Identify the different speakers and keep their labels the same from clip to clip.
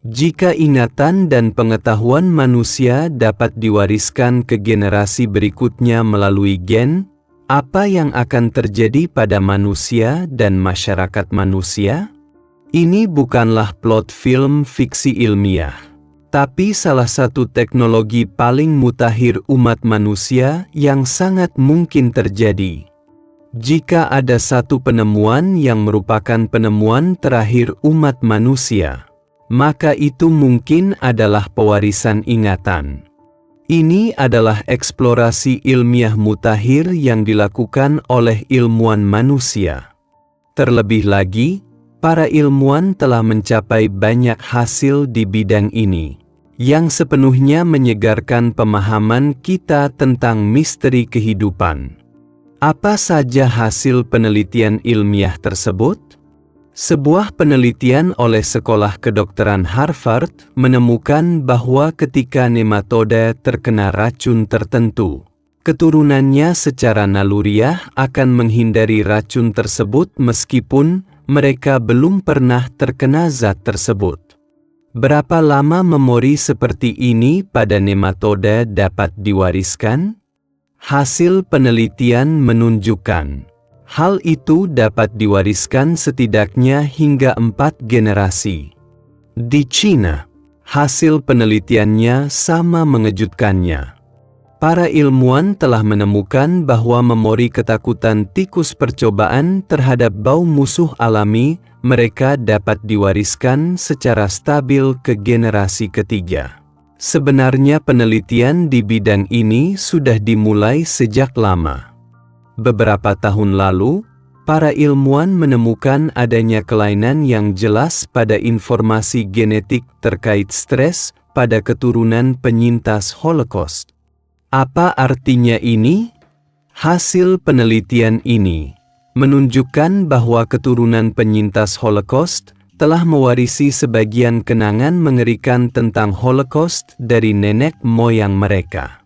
Speaker 1: Jika ingatan dan pengetahuan manusia dapat diwariskan ke generasi berikutnya melalui gen, apa yang akan terjadi pada manusia dan masyarakat manusia? Ini bukanlah plot film fiksi ilmiah, tapi salah satu teknologi paling mutakhir umat manusia yang sangat mungkin terjadi. Jika ada satu penemuan yang merupakan penemuan terakhir umat manusia, maka itu mungkin adalah pewarisan ingatan. Ini adalah eksplorasi ilmiah mutakhir yang dilakukan oleh ilmuwan manusia. Terlebih lagi, para ilmuwan telah mencapai banyak hasil di bidang ini, yang sepenuhnya menyegarkan pemahaman kita tentang misteri kehidupan. Apa saja hasil penelitian ilmiah tersebut? Sebuah penelitian oleh Sekolah Kedokteran Harvard menemukan bahwa ketika nematoda terkena racun tertentu, keturunannya secara naluriah akan menghindari racun tersebut meskipun mereka belum pernah terkena zat tersebut. Berapa lama memori seperti ini pada nematoda dapat diwariskan? Hasil penelitian menunjukkan hal itu dapat diwariskan setidaknya hingga 4 generasi. Di China, hasil penelitiannya sama mengejutkannya. Para ilmuwan telah menemukan bahwa memori ketakutan tikus percobaan terhadap bau musuh alami mereka dapat diwariskan secara stabil ke generasi ketiga. Sebenarnya penelitian di bidang ini sudah dimulai sejak lama. Beberapa tahun lalu, para ilmuwan menemukan adanya kelainan yang jelas pada informasi genetik terkait stres pada keturunan penyintas Holocaust. Apa artinya ini? Hasil penelitian ini menunjukkan bahwa keturunan penyintas Holocaust telah mewarisi sebagian kenangan mengerikan tentang Holocaust dari nenek moyang mereka.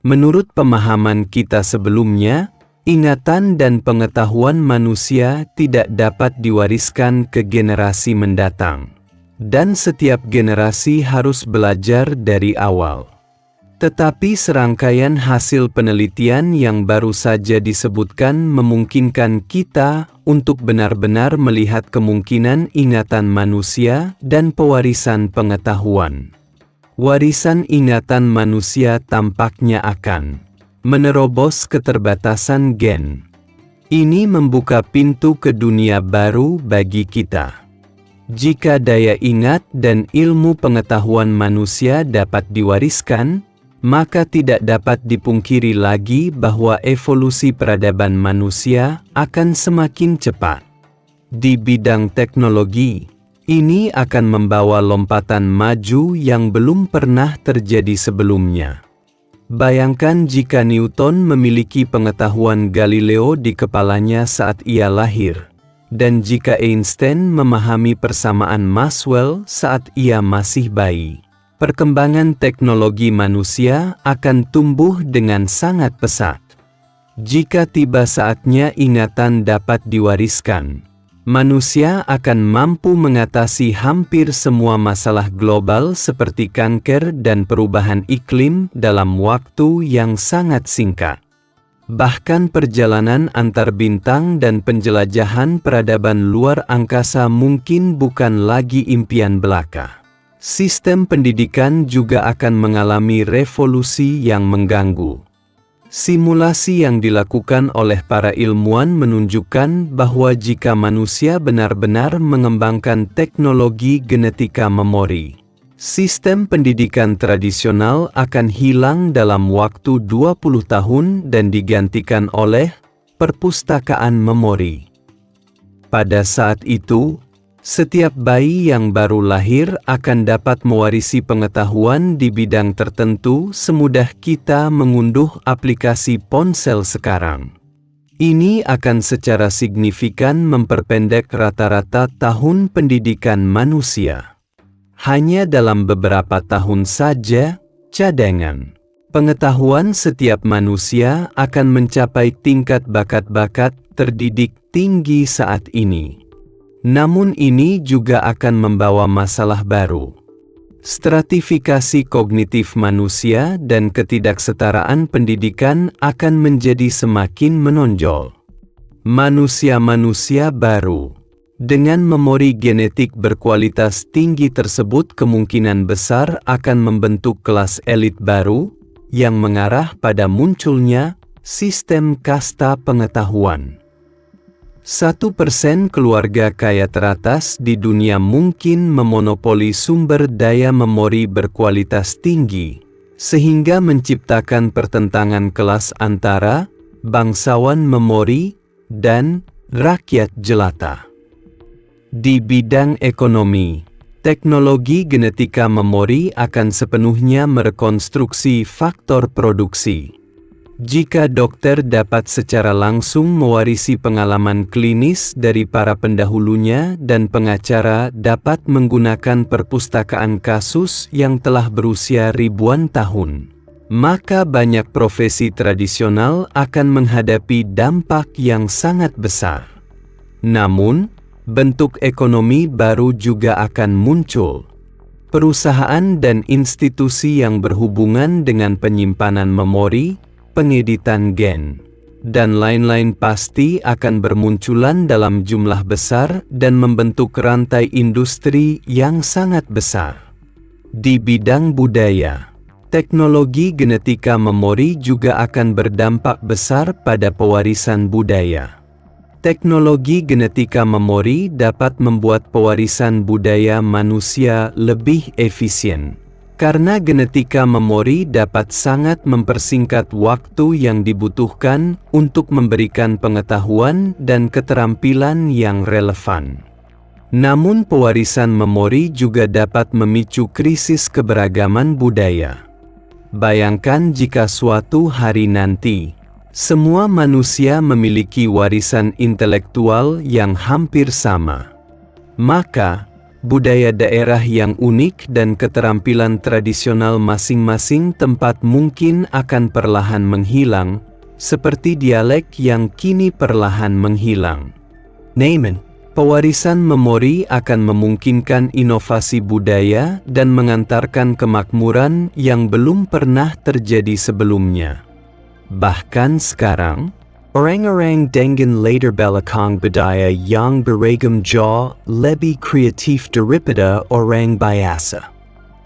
Speaker 1: Menurut pemahaman kita sebelumnya, ingatan dan pengetahuan manusia tidak dapat diwariskan ke generasi mendatang, dan setiap generasi harus belajar dari awal. Tetapi serangkaian hasil penelitian yang baru saja disebutkan memungkinkan kita untuk benar-benar melihat kemungkinan ingatan manusia dan pewarisan pengetahuan. Warisan ingatan manusia tampaknya akan menerobos keterbatasan gen. Ini membuka pintu ke dunia baru bagi kita. Jika daya ingat dan ilmu pengetahuan manusia dapat diwariskan, maka tidak dapat dipungkiri lagi bahwa evolusi peradaban manusia akan semakin cepat. Di bidang teknologi, ini akan membawa lompatan maju yang belum pernah terjadi sebelumnya. Bayangkan jika Newton memiliki pengetahuan Galileo di kepalanya saat ia lahir, dan jika Einstein memahami persamaan Maxwell saat ia masih bayi. Perkembangan teknologi manusia akan tumbuh dengan sangat pesat. Jika tiba saatnya ingatan dapat diwariskan, manusia akan mampu mengatasi hampir semua masalah global seperti kanker dan perubahan iklim dalam waktu yang sangat singkat. Bahkan perjalanan antar bintang dan penjelajahan peradaban luar angkasa mungkin bukan lagi impian belaka. Sistem pendidikan juga akan mengalami revolusi yang mengganggu. Simulasi yang dilakukan oleh para ilmuwan menunjukkan bahwa jika manusia benar-benar mengembangkan teknologi genetika memori, sistem pendidikan tradisional akan hilang dalam waktu 20 tahun dan digantikan oleh perpustakaan memori. Pada saat itu, setiap bayi yang baru lahir akan dapat mewarisi pengetahuan di bidang tertentu semudah kita mengunduh aplikasi ponsel sekarang. Ini akan secara signifikan memperpendek rata-rata tahun pendidikan manusia. Hanya dalam beberapa tahun saja, cadangan pengetahuan setiap manusia akan mencapai tingkat bakat-bakat terdidik tinggi saat ini. Namun ini juga akan membawa masalah baru. Stratifikasi kognitif manusia dan ketidaksetaraan pendidikan akan menjadi semakin menonjol. Manusia-manusia baru dengan memori genetik berkualitas tinggi tersebut kemungkinan besar akan membentuk kelas elit baru yang mengarah pada munculnya sistem kasta pengetahuan. 1% keluarga kaya teratas di dunia mungkin memonopoli sumber daya memori berkualitas tinggi, sehingga menciptakan pertentangan kelas antara bangsawan memori dan rakyat jelata. Di bidang ekonomi, teknologi genetika memori akan sepenuhnya merekonstruksi faktor produksi. Jika dokter dapat secara langsung mewarisi pengalaman klinis dari para pendahulunya dan pengacara dapat menggunakan perpustakaan kasus yang telah berusia ribuan tahun, maka banyak profesi tradisional akan menghadapi dampak yang sangat besar. Namun, bentuk ekonomi baru juga akan muncul. Perusahaan dan institusi yang berhubungan dengan penyimpanan memori, pengeditan gen, dan lain-lain pasti akan bermunculan dalam jumlah besar dan membentuk rantai industri yang sangat besar. Di bidang budaya, teknologi genetika memori juga akan berdampak besar pada pewarisan budaya. Teknologi genetika memori dapat membuat pewarisan budaya manusia lebih efisien. Karena genetika memori dapat sangat mempersingkat waktu yang dibutuhkan untuk memberikan pengetahuan dan keterampilan yang relevan. Namun pewarisan memori juga dapat memicu krisis keberagaman budaya. Bayangkan jika suatu hari nanti, semua manusia memiliki warisan intelektual yang hampir sama. Maka, budaya daerah yang unik dan keterampilan tradisional masing-masing tempat mungkin akan perlahan menghilang, seperti dialek yang kini perlahan menghilang. Naaman, pewarisan memori akan memungkinkan inovasi budaya dan mengantarkan kemakmuran yang belum pernah terjadi sebelumnya. Bahkan sekarang, orang-orang dengan latar belakang budaya yang beragam jauh lebih kreatif daripada orang biasa.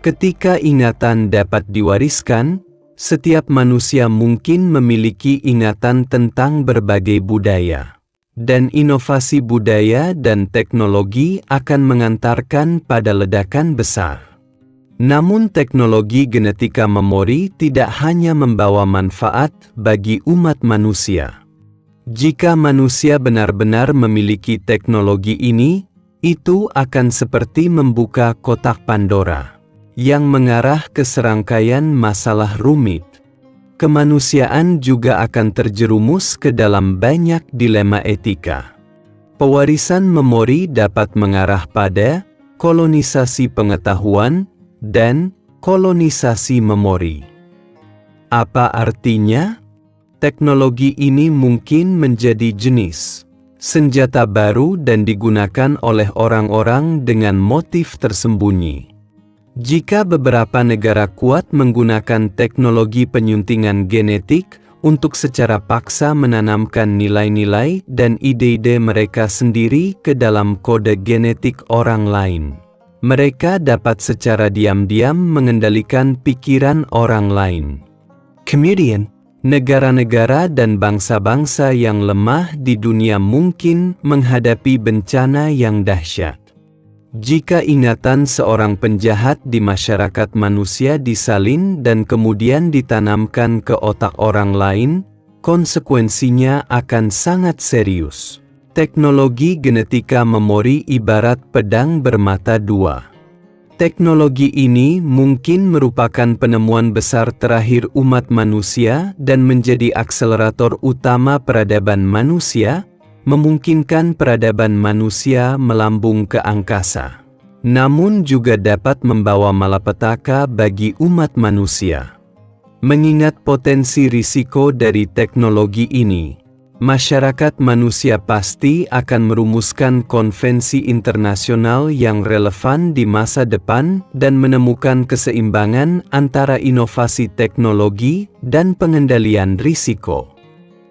Speaker 1: Ketika ingatan dapat diwariskan, setiap manusia mungkin memiliki ingatan tentang berbagai budaya. Dan inovasi budaya dan teknologi akan mengantarkan pada ledakan besar. Namun teknologi genetika memori tidak hanya membawa manfaat bagi umat manusia. Jika manusia benar-benar memiliki teknologi ini, itu akan seperti membuka kotak Pandora yang mengarah ke serangkaian masalah rumit. Kemanusiaan juga akan terjerumus ke dalam banyak dilema etika. Pewarisan memori dapat mengarah pada kolonisasi pengetahuan dan kolonisasi memori. Apa artinya? Teknologi ini mungkin menjadi jenis senjata baru dan digunakan oleh orang-orang dengan motif tersembunyi. Jika beberapa negara kuat menggunakan teknologi penyuntingan genetik untuk secara paksa menanamkan nilai-nilai dan ide-ide mereka sendiri ke dalam kode genetik orang lain, mereka dapat secara diam-diam mengendalikan pikiran orang lain. Kemudian, negara-negara dan bangsa-bangsa yang lemah di dunia mungkin menghadapi bencana yang dahsyat. Jika ingatan seorang penjahat di masyarakat manusia disalin dan kemudian ditanamkan ke otak orang lain, konsekuensinya akan sangat serius. Teknologi genetika memori ibarat pedang bermata dua. Teknologi ini mungkin merupakan penemuan besar terakhir umat manusia dan menjadi akselerator utama peradaban manusia, memungkinkan peradaban manusia melambung ke angkasa. Namun juga dapat membawa malapetaka bagi umat manusia. Mengingat potensi risiko dari teknologi ini, Masyarakat manusia pasti akan merumuskan konvensi internasional yang relevan di masa depan dan menemukan keseimbangan antara inovasi teknologi dan pengendalian risiko.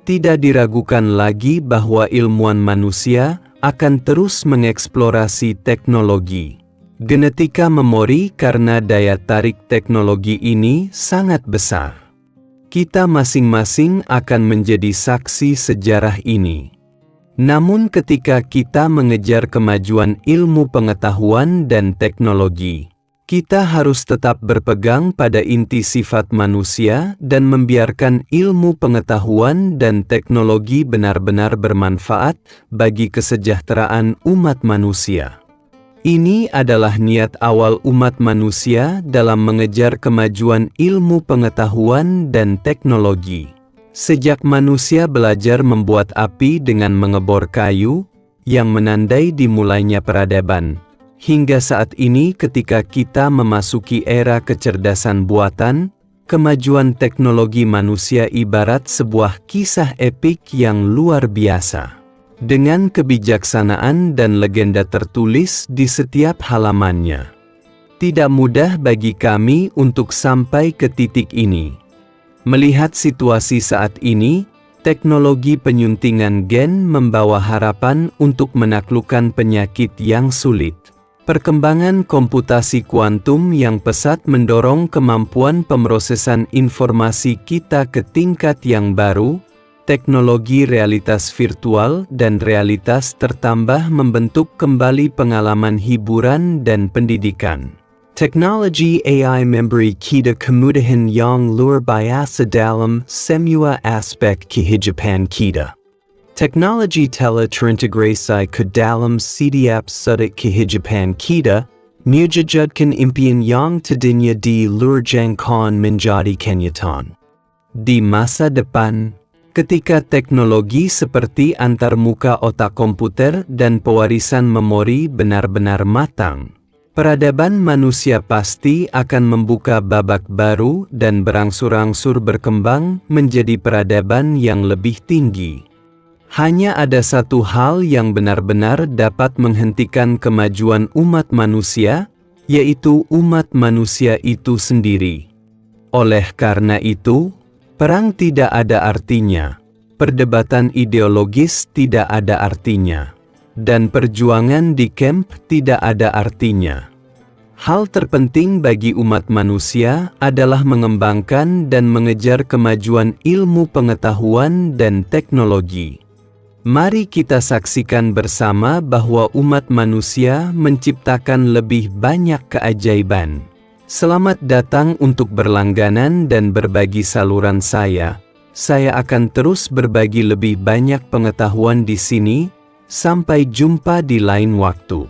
Speaker 1: Tidak diragukan lagi bahwa ilmuwan manusia akan terus mengeksplorasi teknologi genetika memori karena daya tarik teknologi ini sangat besar. Kita masing-masing akan menjadi saksi sejarah ini. Namun ketika kita mengejar kemajuan ilmu pengetahuan dan teknologi, kita harus tetap berpegang pada inti sifat manusia dan membiarkan ilmu pengetahuan dan teknologi benar-benar bermanfaat bagi kesejahteraan umat manusia. Ini adalah niat awal umat manusia dalam mengejar kemajuan ilmu pengetahuan dan teknologi. Sejak manusia belajar membuat api dengan mengebor kayu, yang menandai dimulainya peradaban, hingga saat ini ketika kita memasuki era kecerdasan buatan, kemajuan teknologi manusia ibarat sebuah kisah epik yang luar biasa. Dengan kebijaksanaan dan legenda tertulis di setiap halamannya. Tidak mudah bagi kami untuk sampai ke titik ini. Melihat situasi saat ini, teknologi penyuntingan gen membawa harapan untuk menaklukkan penyakit yang sulit. Perkembangan komputasi kuantum yang pesat mendorong kemampuan pemrosesan informasi kita ke tingkat yang baru. Teknologi realitas virtual dan realitas tertambah membentuk kembali pengalaman hiburan dan pendidikan. Teknologi AI memberi kita kemudahan yang luar biasa dalam semua aspek kehidupan kita. Teknologi telah terintegrasi ke dalam setiap sudut kehidupan kita, mewujudkan impian yang tadinya di luar jangkauan menjadi kenyataan. Di masa depan, ketika teknologi seperti antarmuka otak komputer dan pewarisan memori benar-benar matang, peradaban manusia pasti akan membuka babak baru dan berangsur-angsur berkembang menjadi peradaban yang lebih tinggi. Hanya ada satu hal yang benar-benar dapat menghentikan kemajuan umat manusia, yaitu umat manusia itu sendiri. Oleh karena itu, perang tidak ada artinya, perdebatan ideologis tidak ada artinya, dan perjuangan di camp tidak ada artinya. Hal terpenting bagi umat manusia adalah mengembangkan dan mengejar kemajuan ilmu pengetahuan dan teknologi. Mari kita saksikan bersama bahwa umat manusia menciptakan lebih banyak keajaiban. Selamat datang untuk berlangganan dan berbagi saluran saya. Saya akan terus berbagi lebih banyak pengetahuan di sini. Sampai jumpa di lain waktu.